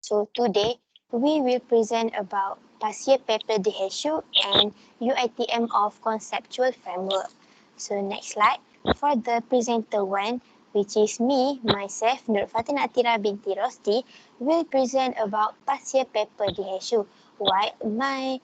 So today we will present about past year paper DHU and UITM of Conceptual Framework. So next slide. For the presenter one, which is me, myself, Nur Fatin Atira binti Rosti, will present about past year paper DHU, while my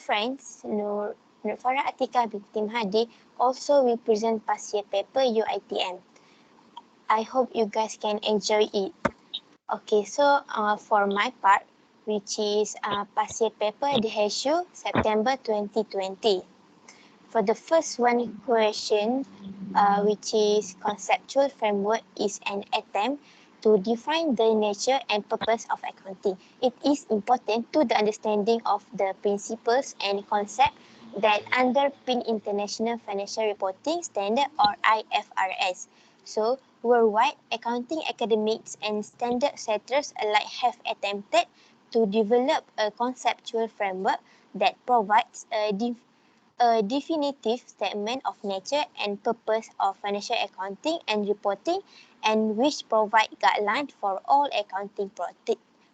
friends Nur Farah Atika binti Mahdi also will present past year paper UITM. I hope you guys can enjoy it. Okay, so for my part, which is past year paper DHU September 2020. For the first one question, which is conceptual framework, is an attempt to define the nature and purpose of accounting. It is important to the understanding of the principles and concepts that underpin International Financial Reporting Standard or IFRS. So, worldwide, accounting academics and standard setters alike have attempted to develop a conceptual framework that provides a definitive statement of nature and purpose of financial accounting and reporting, and which provide guidelines for all accounting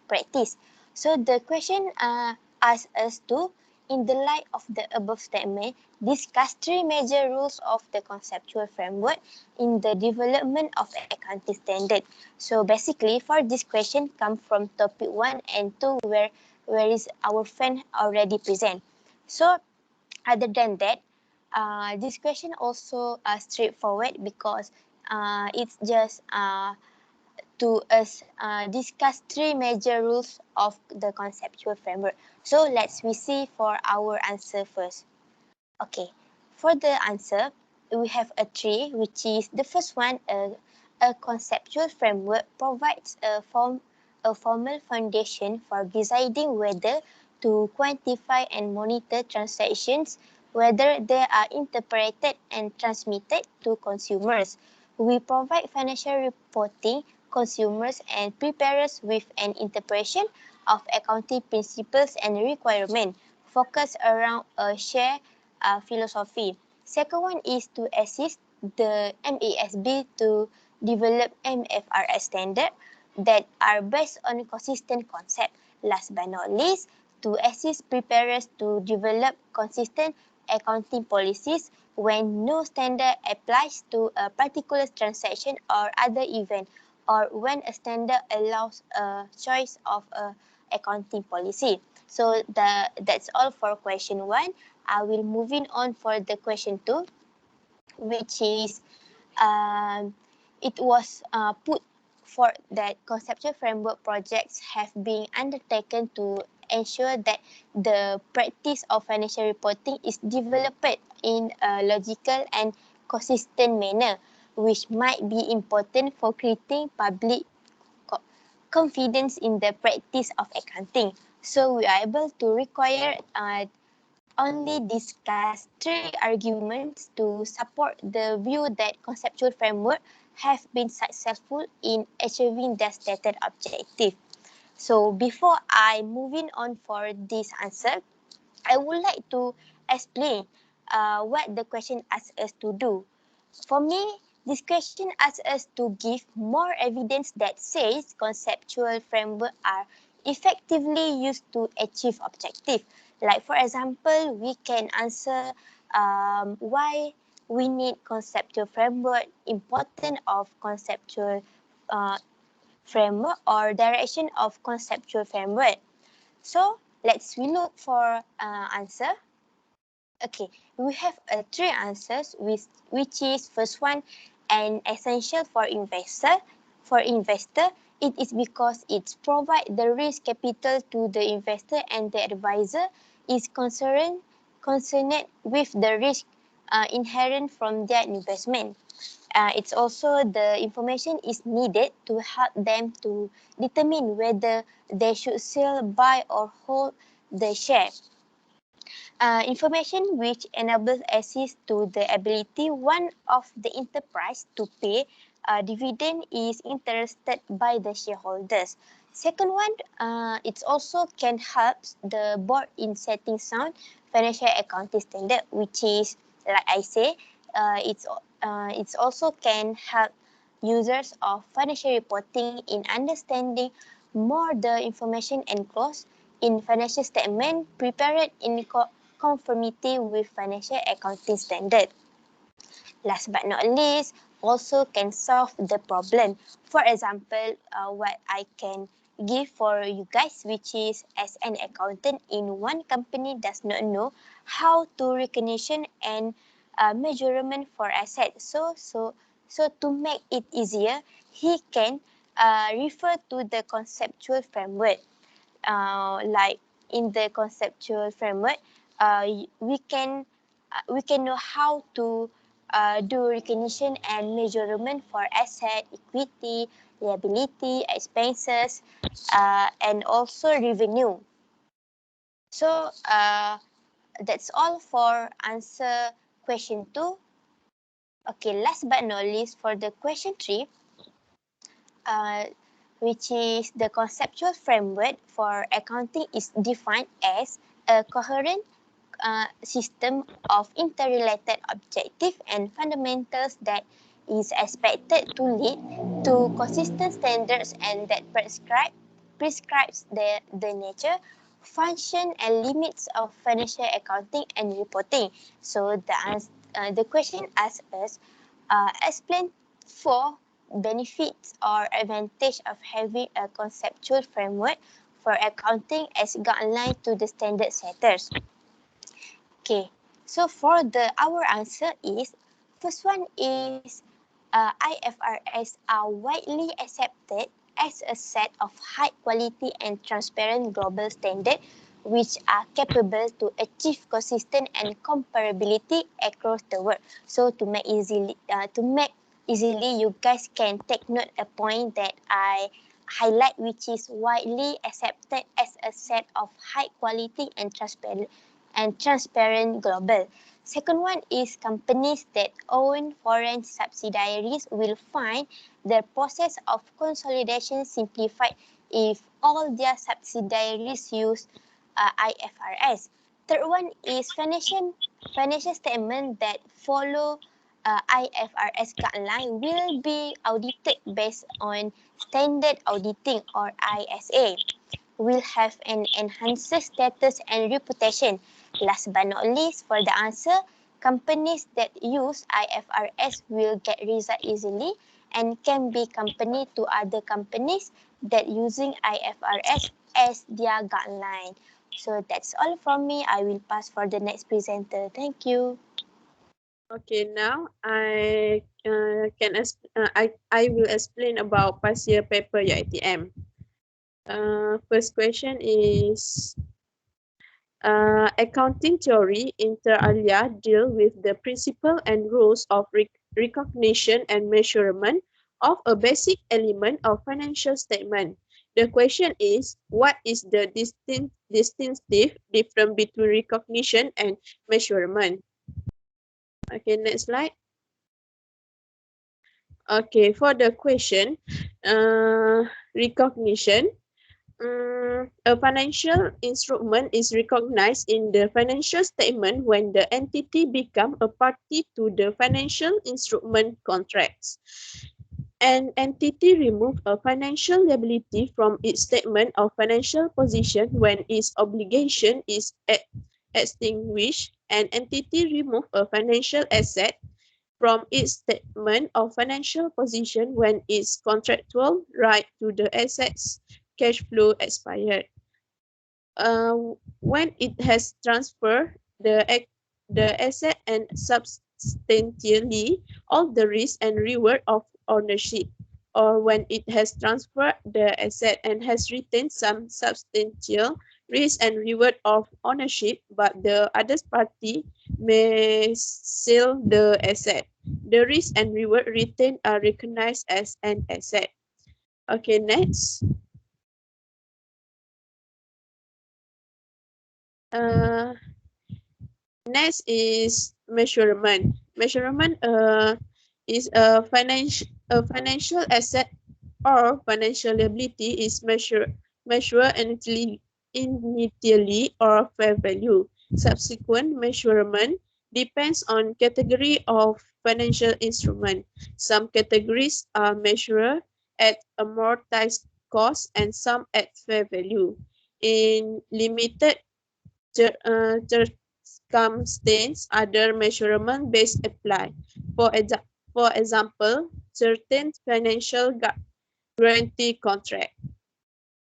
practice. So the question asks us to, in the light of the above statement, discuss three major rules of the conceptual framework in the development of accounting standard. So basically, for this question come from topic 1 and 2, where is our friend already present. So other than that, this question also straightforward because it's just to us discuss three major rules of the conceptual framework. So let's we see for our answer first. Okay, for the answer, we have a three, which is the first one. A conceptual framework provides a formal foundation for deciding whether to quantify and monitor transactions, whether they are interpreted and transmitted to consumers. We provide financial reporting consumers and preparers with an interpretation of accounting principles and requirements focused around a shared philosophy. Second one is to assist the MASB to develop MFRS standard that are based on consistent concept. Last but not least, to assist preparers to develop consistent accounting policies when no standard applies to a particular transaction or other event, or when a standard allows a choice of a accounting policy. So that's all for question 1. I will moving on for the question 2, which is um, it was put for that conceptual framework projects have been undertaken to ensure that the practice of financial reporting is developed in a logical and consistent manner, which might be important for creating public confidence in the practice of accounting. So we are able to require only discuss three arguments to support the view that conceptual framework have been successful in achieving their stated objective. So before I moving on for this answer, I would like to explain what the question asks us to do. For me, this question asks us to give more evidence that says conceptual framework are effectively used to achieve objective. Like for example, we can answer why we need conceptual framework, importance of conceptual uh, framework, or direction of conceptual framework. So let's we look for answer. Okay, we have three answers, which is first one, an essential for investor. For investor, it is because it provide the risk capital to the investor, and the advisor is concerned with the risk inherent from their investment. It's also the information is needed to help them to determine whether they should sell, buy, or hold the share. Information which enables access to the ability one of the enterprise to pay dividend is interested by the shareholders. Second one, it also can help the board in setting sound financial accounting standard, which is like I say, it's also can help users of financial reporting in understanding more the information enclosed in financial statement prepared in conformity with financial accounting standard. Last but not least, also can solve the problem. For example, what I can give for you guys, which is as an accountant in one company does not know how to recognition and measurement for assets. So to make it easier, he can refer to the conceptual framework. Like in the conceptual framework, we can know how to do recognition and measurement for asset, equity, liability, expenses, and also revenue. So that's all for answer question 2. Okay, last but not least, for the question 3, uh, which is the conceptual framework for accounting is defined as a coherent system of interrelated objectives and fundamentals that is expected to lead to consistent standards and that prescribes the nature, function and limits of financial accounting and reporting. So the question asks us, explain 4 benefits or advantage of having a conceptual framework for accounting as guideline to the standard setters. Okay, so for our answer is, first one is IFRS are widely accepted as a set of high quality and transparent global standard which are capable to achieve consistent and comparability across the world. So to make easily, you guys can take note a point that I highlight, which is widely accepted as a set of high quality and transparent global. Second one is companies that own foreign subsidiaries will find the process of consolidation simplified if all their subsidiaries use IFRS. Third one is financial statement that follow IFRS guideline will be audited based on standard auditing or ISA, will have an enhanced status and reputation. Last but not least, for the answer, companies that use IFRS will get result easily and can be company to other companies that using IFRS as their guideline. So that's all from me. I will pass for the next presenter. Thank you. Okay, now I will explain about past year paper UITM. First question is, accounting theory inter alia deal with the principle and rules of recognition and measurement of a basic element of financial statement. The question is, what is the distinctive difference between recognition and measurement? Okay, next slide. Okay, for the question, recognition. A financial instrument is recognized in the financial statement when the entity becomes a party to the financial instrument contracts. An entity removes a financial liability from its statement of financial position when its obligation is extinguished. An entity removes a financial asset from its statement of financial position when its contractual right to the assets cash flow expired. When it has transferred the asset and substantially all the risk and reward of ownership, or when it has transferred the asset and has retained some substantial risk and reward of ownership, but the other party may sell the asset. The risk and reward retained are recognized as an asset. Okay, next. Next is measurement. Measurement is a financial asset or financial liability is measured initially or fair value. Subsequent measurement depends on category of financial instrument. Some categories are measured at amortized cost and some at fair value. In limited circumstance, other measurement base apply. For example, certain financial guarantee contract.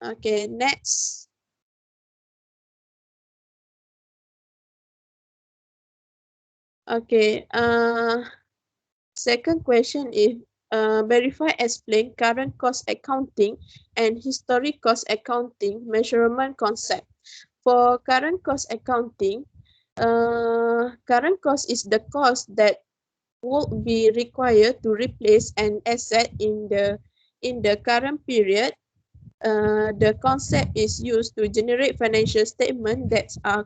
Okay, next. Okay, second question is verify, explain current cost accounting and historic cost accounting measurement concept. For current cost accounting, current cost is the cost that would be required to replace an asset in the current period. The concept is used to generate financial statements that are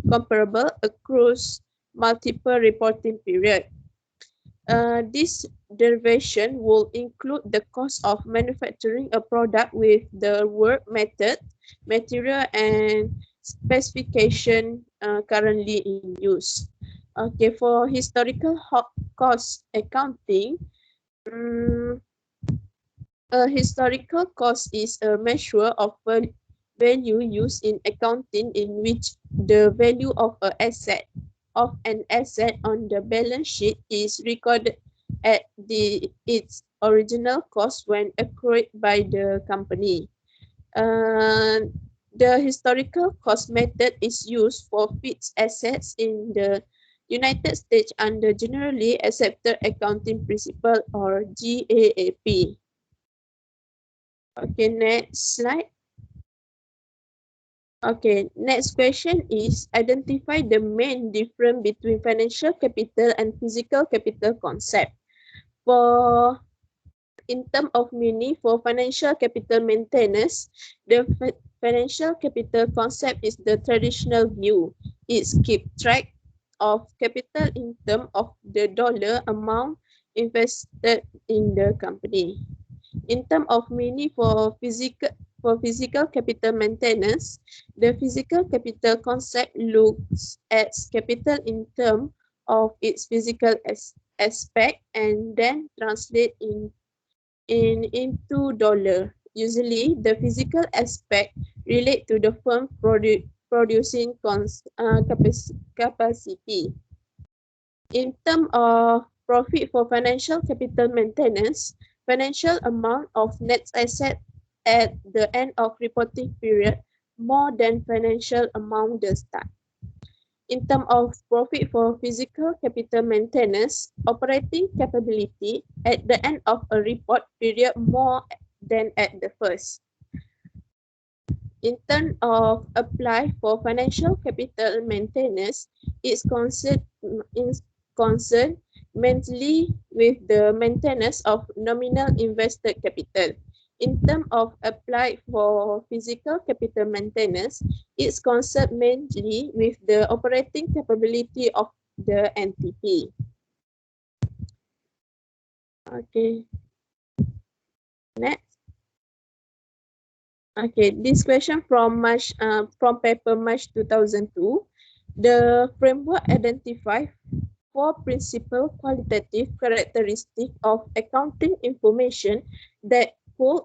comparable across multiple reporting periods. This derivation will include the cost of manufacturing a product with the work method, material, and specification currently in use. Okay, for historical cost accounting, a historical cost is a measure of value used in accounting in which the value of an asset on the balance sheet is recorded at its original cost when acquired by the company. The historical cost method is used for fixed assets in the United States under Generally Accepted Accounting Principle or GAAP. Okay, next slide. Okay, next question is identify the main difference between financial capital and physical capital concept. In terms of meaning for financial capital maintenance, the financial capital concept is the traditional view. It keeps track of capital in terms of the dollar amount invested in the company. In terms of meaning for physical capital maintenance, the physical capital concept looks at capital in terms of its physical aspect and then translate into dollar. Usually, the physical aspect relate to the firm producing capacity. In terms of profit for financial capital maintenance, financial amount of net asset at the end of reporting period more than financial amount the start. In terms of profit for physical capital maintenance, operating capability at the end of a report period more than at the first. In terms of apply for financial capital maintenance, it's concerned mainly with the maintenance of nominal invested capital. In terms of applied for physical capital maintenance, it's concerned mainly with the operating capability of the entity. Okay. Next. Okay, this question from paper March 2002. The framework identifies 4 principal qualitative characteristics of accounting information that could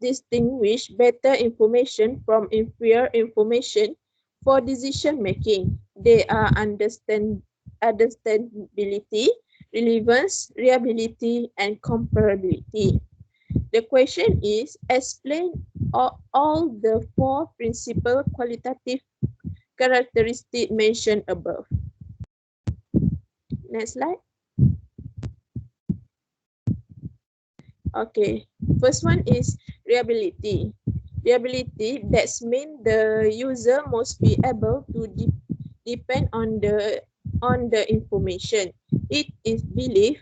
distinguish better information from inferior information for decision making. They are understandability, relevance, reliability, and comparability. The question is, explain all the 4 principal qualitative characteristics mentioned above. Next slide. Okay, first one is reliability. Reliability, that's mean the user must be able to depend on the information. It is believed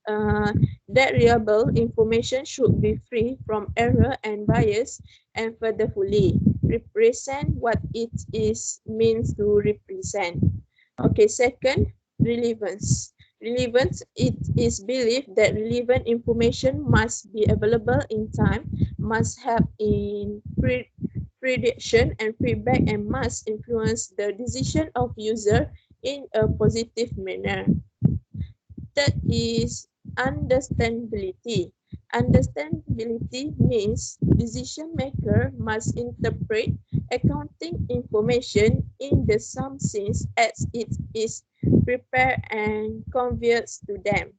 that reliable information should be free from error and bias and further fully represent what it is means to represent. Okay, second, relevance. Relevance, it is believed that relevant information must be available in time, must help in prediction and feedback, and must influence the decision of user in a positive manner. Third is understandability. Understandability means decision maker must interpret accounting information in the same sense as it is prepared and conveyed to them.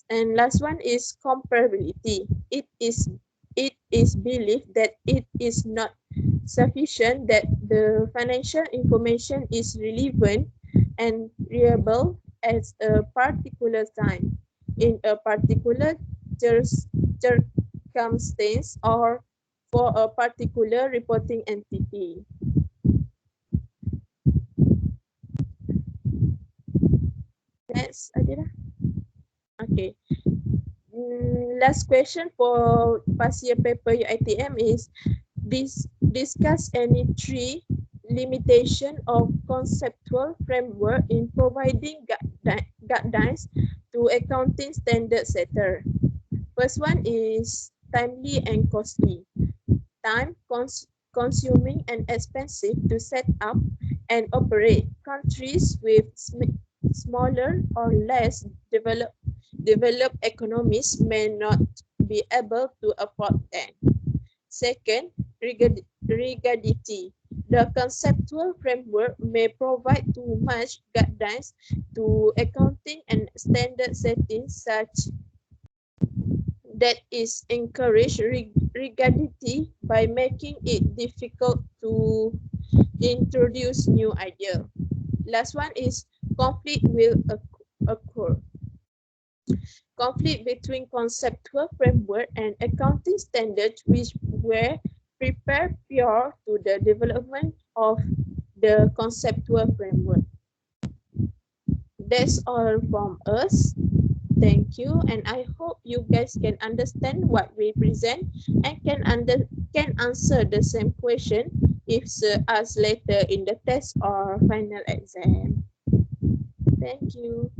And last one is comparability. It is believed that it is not sufficient that the financial information is relevant and reliable at a particular time, in a particular circumstance, or for a particular reporting entity. Next, Adira. Okay. Last question for past year paper UITM is discuss any three limitation of conceptual framework in providing guidelines to accounting standard setter. First one is timely and costly. Time consuming and expensive to set up and operate. Countries with smaller or less developed economies may not be able to afford them. Second, rigidity. The conceptual framework may provide too much guidance to accounting and standard settings such that is encourage rigidity by making it difficult to introduce new ideas. Last one is conflict will occur. Conflict between conceptual framework and accounting standards which were prepared prior to the development of the conceptual framework. That's all from us. Thank you, and I hope you guys can understand what we present and can answer the same question if asked later in the test or final exam. Thank you.